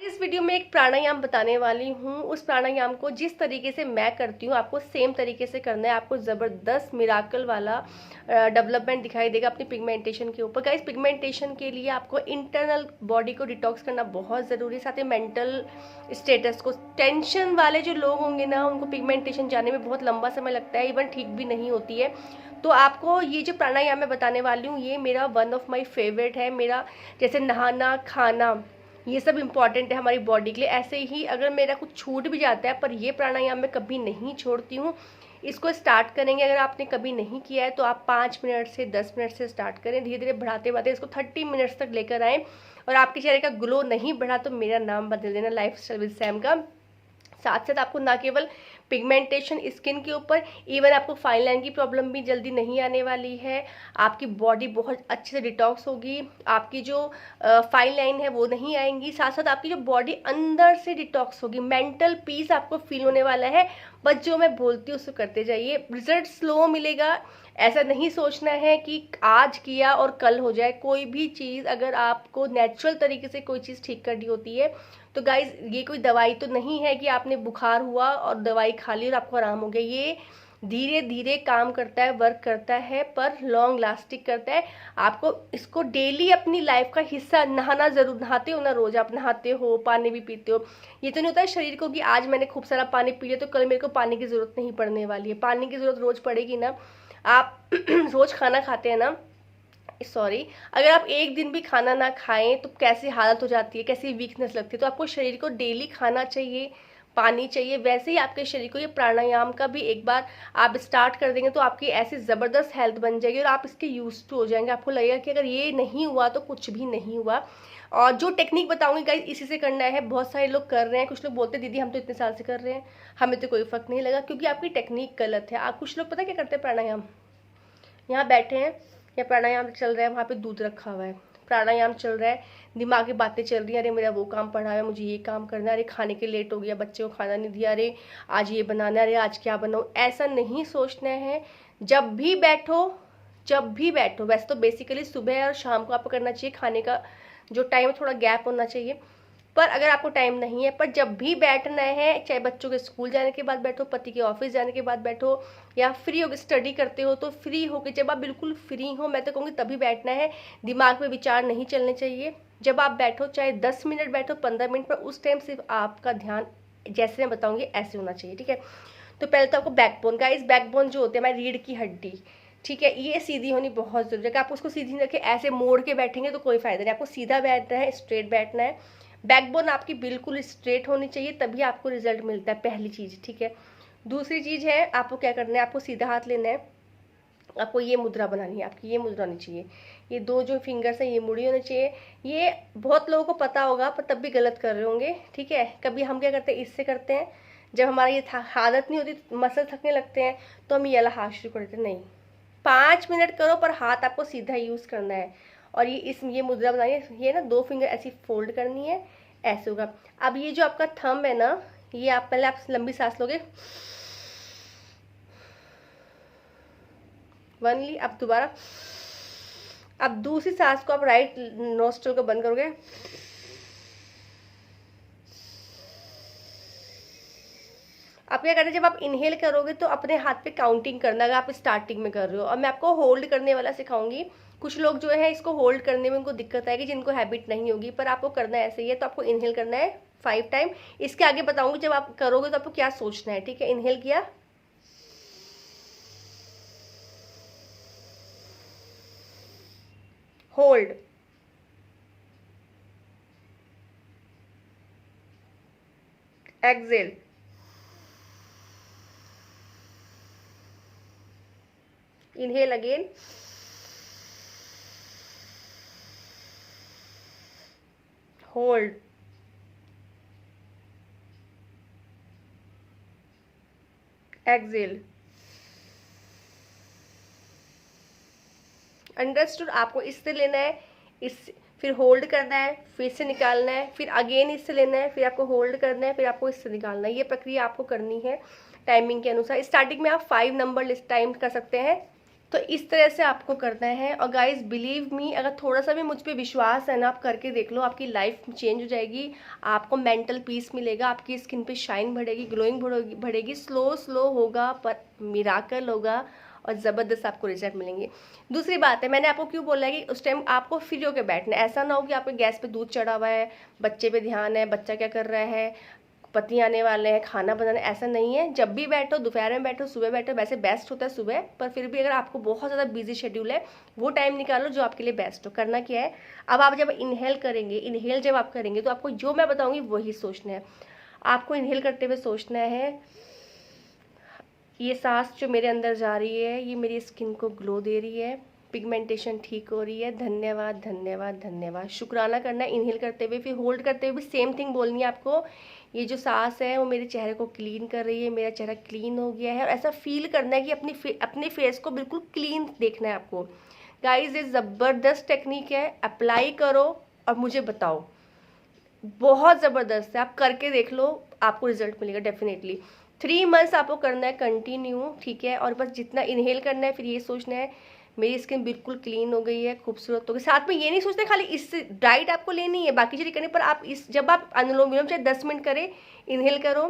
इस वीडियो में एक प्राणायाम बताने वाली हूँ। उस प्राणायाम को जिस तरीके से मैं करती हूँ आपको सेम तरीके से करना है। आपको ज़बरदस्त मिराकल वाला डेवलपमेंट दिखाई देगा अपनी पिगमेंटेशन के ऊपर। गाइस, पिगमेंटेशन के लिए आपको इंटरनल बॉडी को डिटॉक्स करना बहुत ज़रूरी है, साथ ही मेंटल स्टेटस को। टेंशन वाले जो लोग होंगे ना, उनको पिगमेंटेशन जाने में बहुत लंबा समय लगता है, इवन ठीक भी नहीं होती है। तो आपको ये जो प्राणायाम मैं बताने वाली हूँ, ये मेरा वन ऑफ माई फेवरेट है। मेरा जैसे नहाना, खाना, ये सब इम्पॉर्टेंट है हमारी बॉडी के लिए। ऐसे ही अगर मेरा कुछ छूट भी जाता है, पर ये प्राणायाम मैं कभी नहीं छोड़ती हूँ। इसको स्टार्ट करेंगे, अगर आपने कभी नहीं किया है तो आप 5 मिनट से 10 मिनट से स्टार्ट करें। धीरे धीरे बढ़ाते बढ़ाते इसको 30 मिनट्स तक लेकर आएँ। और आपके चेहरे का ग्लो नहीं बढ़ा तो मेरा नाम बदल देना लाइफ स्टाइल विद सैम का। साथ साथ आपको ना केवल पिगमेंटेशन स्किन के ऊपर, इवन आपको फाइन लाइन की प्रॉब्लम भी जल्दी नहीं आने वाली है। आपकी बॉडी बहुत अच्छे से डिटॉक्स होगी, आपकी जो फाइन लाइन है वो नहीं आएंगी। साथ साथ आपकी जो बॉडी अंदर से डिटॉक्स होगी, मेंटल पीस आपको फील होने वाला है। बस जो मैं बोलती हूँ उसको करते जाइए, रिजल्ट स्लो मिलेगा। ऐसा नहीं सोचना है कि आज किया और कल हो जाए। कोई भी चीज़ अगर आपको नेचुरल तरीके से कोई चीज़ ठीक करनी होती है तो गाइज, ये कोई दवाई तो नहीं है कि आपने बुखार हुआ और दवाई खा ली और आपको आराम हो गया। ये धीरे धीरे काम करता है, वर्क करता है, पर लॉन्ग लास्टिंग करता है। आपको इसको डेली अपनी लाइफ का हिस्सा, नहाना जरूर, नहाते हो ना, रोज आप नहाते हो, पानी भी पीते हो। ये तो नहीं होता है शरीर को कि आज मैंने खूब सारा पानी पी लिया तो कल मेरे को पानी की जरूरत नहीं पड़ने वाली है। पानी की जरूरत रोज पड़ेगी ना। आप रोज खाना खाते हैं ना, सॉरी, अगर आप एक दिन भी खाना ना खाएं तो कैसी हालत हो जाती है, कैसी वीकनेस लगती है। तो आपको शरीर को डेली खाना चाहिए, पानी चाहिए। वैसे ही आपके शरीर को ये प्राणायाम का भी एक बार आप स्टार्ट कर देंगे तो आपकी ऐसी ज़बरदस्त हेल्थ बन जाएगी और आप इसके यूज टू हो जाएंगे। आपको लगेगा कि अगर ये नहीं हुआ तो कुछ भी नहीं हुआ। और जो टेक्निक बताऊंगी गाइस, इसी से करना है। बहुत सारे लोग कर रहे हैं, कुछ लोग बोलते हैं दीदी हम तो इतने साल से कर रहे हैं, हमें तो कोई फर्क नहीं लगा, क्योंकि आपकी टेक्निक गलत है। आप कुछ लोग पता क्या करते हैं, प्राणायाम यहाँ बैठे हैं या प्राणायाम चल रहा है, वहाँ पे दूध रखा हुआ है, प्राणायाम चल रहा है, दिमाग की बातें चल रही है, अरे मेरा वो काम पड़ा है, मुझे ये काम करना है, अरे खाने के लेट हो गया, बच्चे को खाना नहीं दिया, अरे आज ये बनाना है, अरे आज क्या बनाऊँ। ऐसा नहीं सोचना है। जब भी बैठो, जब भी बैठो, वैसे तो बेसिकली सुबह और शाम को आपको करना चाहिए। खाने का जो टाइम है थोड़ा गैप होना चाहिए, पर अगर आपको टाइम नहीं है, पर जब भी बैठना है, चाहे बच्चों के स्कूल जाने के बाद बैठो, पति के ऑफिस जाने के बाद बैठो, या फ्री हो स्टडी करते हो तो फ्री होकर, जब आप बिल्कुल फ्री हो, मैं तो कहूँगी तभी बैठना है। दिमाग में विचार नहीं चलने चाहिए। जब आप बैठो, चाहे 10 मिनट बैठो, 15 मिनट, पर उस टाइम सिर्फ आपका ध्यान जैसे मैं बताऊँगी ऐसे होना चाहिए, ठीक है। तो पहले तो आपको बैकबोन का, इस बैकबोन जो होते हैं हमारी रीढ़ की हड्डी, ठीक है, ये सीधी होनी बहुत जरूरी है। अगर आप उसको सीधी नहीं रखे, ऐसे मोड़ के बैठेंगे तो कोई फायदा नहीं। आपको सीधा बैठना है, स्ट्रेट बैठना है। बैकबोन आपकी बिल्कुल स्ट्रेट होनी चाहिए, तभी आपको रिजल्ट मिलता है, पहली चीज़, ठीक है। दूसरी चीज़ है, आपको क्या करना है, आपको सीधा हाथ लेना है, आपको ये मुद्रा बनानी है, आपकी ये मुद्रा होनी चाहिए। ये दो जो फिंगर्स हैं ये मुड़ी होनी चाहिए। ये बहुत लोगों को पता होगा पर तब भी गलत कर रहे होंगे, ठीक है। कभी हम क्या करते हैं, इससे करते हैं, जब हमारा ये आदत नहीं होती, मसल थकने लगते हैं, तो हम ये वाला हाथ शुरू कर देते हैं। नहीं, 5 मिनट करो पर हाथ आपको सीधा यूज़ करना है। और ये मुद्रा बनानी है, ये ना 2 फिंगर ऐसी फोल्ड करनी है, ऐसे होगा। अब ये जो आपका थंब है ना, ये आप पहले आप लंबी सांस लोगे, 1 ली, अब दोबारा, अब दूसरी सांस को आप राइट नोस्ट्रल को बंद करोगे, आप क्या करते हैं, जब आप इनहेल करोगे तो अपने हाथ पे काउंटिंग करना, अगर आप स्टार्टिंग में कर रहे हो। और मैं आपको होल्ड करने वाला सिखाऊंगी। कुछ लोग जो है इसको होल्ड करने में उनको दिक्कत आएगी, जिनको हैबिट नहीं होगी, पर आपको करना ऐसे ही है। तो आपको इनहेल करना है 5 टाइम। इसके आगे बताऊंगी जब आप करोगे तो आपको क्या सोचना है, ठीक है। इनहेल किया, hold, exhale, inhale again, hold, exhale. Understood. आपको इससे लेना है, इस फिर होल्ड करना है, फिर से निकालना है, फिर अगेन इससे लेना है, फिर आपको होल्ड करना है, फिर आपको इससे निकालना है। ये प्रक्रिया आपको करनी है टाइमिंग के अनुसार। स्टार्टिंग में आप 5 नंबर लिस्ट टाइम कर सकते हैं, तो इस तरह से आपको करना है। और गाइज बिलीव मी, अगर थोड़ा सा भी मुझ पे विश्वास है ना, आप करके देख लो, आपकी लाइफ चेंज हो जाएगी, आपको मेंटल पीस मिलेगा, आपकी स्किन पे शाइन बढ़ेगी, ग्लोइंग बढ़ेगी, स्लो स्लो होगा पर मिराकल होगा और ज़बरदस्त आपको रिजल्ट मिलेंगे। दूसरी बात है, मैंने आपको क्यों बोला है कि उस टाइम आपको फ्री होकर बैठना है। ऐसा ना हो कि आपके गैस पे दूध चढ़ा हुआ है, बच्चे पे ध्यान है, बच्चा क्या कर रहा है, पति आने वाले हैं, खाना बनाना, ऐसा नहीं है। जब भी बैठो, दोपहर में बैठो, सुबह बैठो, वैसे बेस्ट होता है सुबह, पर फिर भी अगर आपको बहुत ज़्यादा बिजी शेड्यूल है, वो टाइम निकालो जो आपके लिए बेस्ट हो। करना क्या है, अब आप जब इनहेल करेंगे, इनहेल जब आप करेंगे तो आपको जो मैं बताऊंगी वही सोचना है। आपको इनहेल करते हुए सोचना है, ये सांस जो मेरे अंदर जा रही है ये मेरी स्किन को ग्लो दे रही है, पिगमेंटेशन ठीक हो रही है, धन्यवाद धन्यवाद धन्यवाद। शुक्राना करना है इनहेल करते हुए। फिर होल्ड करते हुए भी सेम थिंग बोलनी है आपको, ये जो सांस है वो मेरे चेहरे को क्लीन कर रही है, मेरा चेहरा क्लीन हो गया है। और ऐसा फील करना है कि अपने फेस को बिल्कुल क्लीन देखना है आपको। गाइस ये ज़बरदस्त टेक्निक है, अप्लाई करो और मुझे बताओ, बहुत ज़बरदस्त है। आप करके देख लो, आपको रिजल्ट मिलेगा डेफिनेटली। 3 मंथ्स आपको करना है कंटिन्यू, ठीक है। और बस जितना इनहेल करना है, फिर ये सोचना है मेरी स्किन बिल्कुल क्लीन हो गई है, खूबसूरत हो गई। साथ में ये नहीं सोचते खाली इस डाइट आपको लेनी है, बाकी चीज़ें करनी, पर आप जब आप अनुलोम विलोम चाहे 10 मिनट करें, इनहेल करो,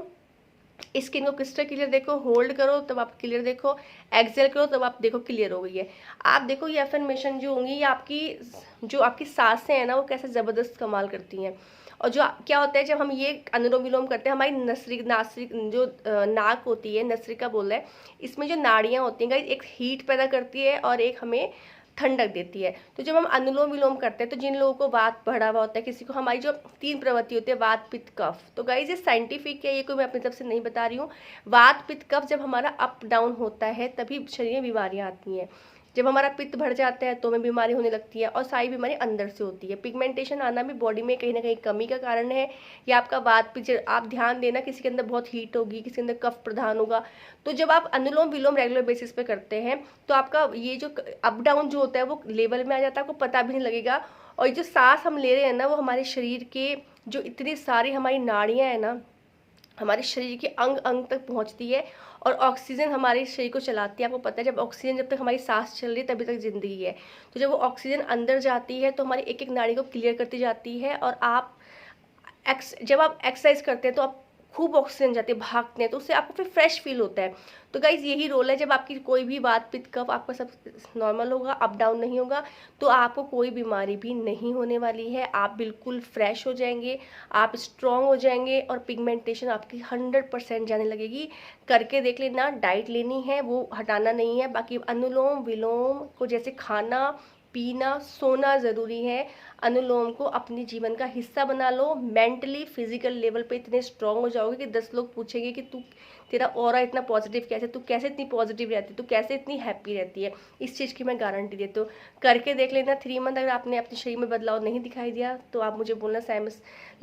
स्किन को क्रिस्टल क्लियर देखो, होल्ड करो तब आप क्लियर देखो, एक्सेल करो तब आप देखो क्लियर हो गई है। आप देखो ये अफर्मेशन जो होंगी, ये जो आपकी सांसें हैं ना, वो कैसे ज़बरदस्त कमाल करती हैं। और जो क्या होता है, जब हम ये अनुलोम विलोम करते हैं, हमारी नासिक जो नाक होती है, नसरिका बोल रहे हैं, इसमें जो नाड़ियाँ होती हैं, एक हीट पैदा करती है और एक हमें ठंडक देती है। तो जब हम अनुलोम विलोम करते हैं, तो जिन लोगों को वात बढ़ा हुआ होता है, किसी को, हमारी जो 3 प्रवृत्ति होती है, वात पित्त कफ, तो गाइज ये साइंटिफिक है, ये कोई मैं अपनी तरफ से नहीं बता रही हूँ। वात पित्त कफ जब हमारा अप डाउन होता है तभी शरीर में बीमारियाँ आती हैं। जब हमारा पित्त बढ़ जाता है तो हमें बीमारी होने लगती है, और सारी बीमारी अंदर से होती है। पिगमेंटेशन आना भी बॉडी में कहीं ना कहीं कमी का कारण है, या आपका वात पित्त। आप ध्यान देना, किसी के अंदर बहुत हीट होगी, किसी के अंदर कफ प्रधान होगा। तो जब आप अनुलोम विलोम रेगुलर बेसिस पे करते हैं, तो आपका ये जो अप डाउन जो होता है वो लेवल में आ जाता है, आपको पता भी नहीं लगेगा। और ये जो सांस हम ले रहे हैं ना, वो हमारे शरीर के जो इतनी सारी हमारी नाड़ियाँ हैं ना, हमारे शरीर के अंग अंग तक पहुंचती है, और ऑक्सीजन हमारे शरीर को चलाती है। आपको पता है, जब तक हमारी सांस चल रही है तभी तक जिंदगी है। तो जब वो ऑक्सीजन अंदर जाती है तो हमारी एक एक नाड़ी को क्लियर करती जाती है। और जब आप एक्सरसाइज करते हैं तो आप खूब ऑक्सीजन जाती है, भागते हैं, तो उससे आपको फिर फ्रेश फील होता है। तो गाइज यही रोल है, जब आपकी कोई भी वात पित्त कफ आपका सब नॉर्मल होगा, अप डाउन नहीं होगा, तो आपको कोई बीमारी भी नहीं होने वाली है। आप बिल्कुल फ्रेश हो जाएंगे, आप स्ट्रॉन्ग हो जाएंगे, और पिगमेंटेशन आपकी 100% जाने लगेगी। करके देख लेना, डाइट लेनी है, वो हटाना नहीं है। बाकी अनुलोम विलोम को जैसे खाना पीना सोना ज़रूरी है, अनुलोम को अपने जीवन का हिस्सा बना लो। मेंटली फिजिकल लेवल पे इतने स्ट्रांग हो जाओगे कि 10 लोग पूछेंगे कि तेरा ऑरा इतना पॉजिटिव कैसे, तू कैसे इतनी पॉजिटिव रहती है, तू कैसे इतनी हैप्पी रहती है। इस चीज़ की मैं गारंटी देती हूँ। करके देख लेना 3 मंथ। अगर आपने अपने शरीर में बदलाव नहीं दिखाई दिया तो आप मुझे बोलना, Sam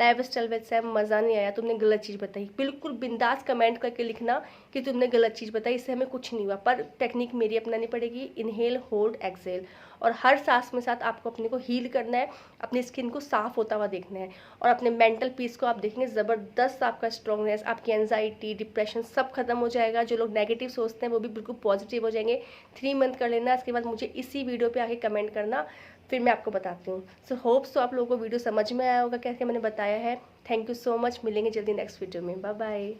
life style with Sam मज़ा नहीं आया, तुमने गलत चीज़ बताई। बिल्कुल बिंदास कमेंट करके लिखना कि तुमने गलत चीज़ बताई, इससे हमें कुछ नहीं हुआ, पर टेक्निक मेरी अपनानी पड़ेगी। इनहेल, होल्ड, एक्सेल, और हर सांस में साथ आपको अपने को हील करना है, अपनी स्किन को साफ होता हुआ देखना है, और अपने मेंटल पीस को आप देखेंगे ज़बरदस्त। आपका स्ट्रॉन्गनेस, आपकी एंजाइटी, डिप्रेशन सब खत्म हो जाएगा। जो लोग नेगेटिव सोचते हैं वो भी बिल्कुल पॉजिटिव हो जाएंगे। 3 मंथ कर लेना, इसके बाद मुझे इसी वीडियो पे आके कमेंट करना, फिर मैं आपको बताती हूँ। सो होप्स तो आप लोगों को वीडियो समझ में आया होगा कैसे मैंने बताया है। थैंक यू सो मच, मिलेंगे जल्दी नेक्स्ट वीडियो में। Bye bye.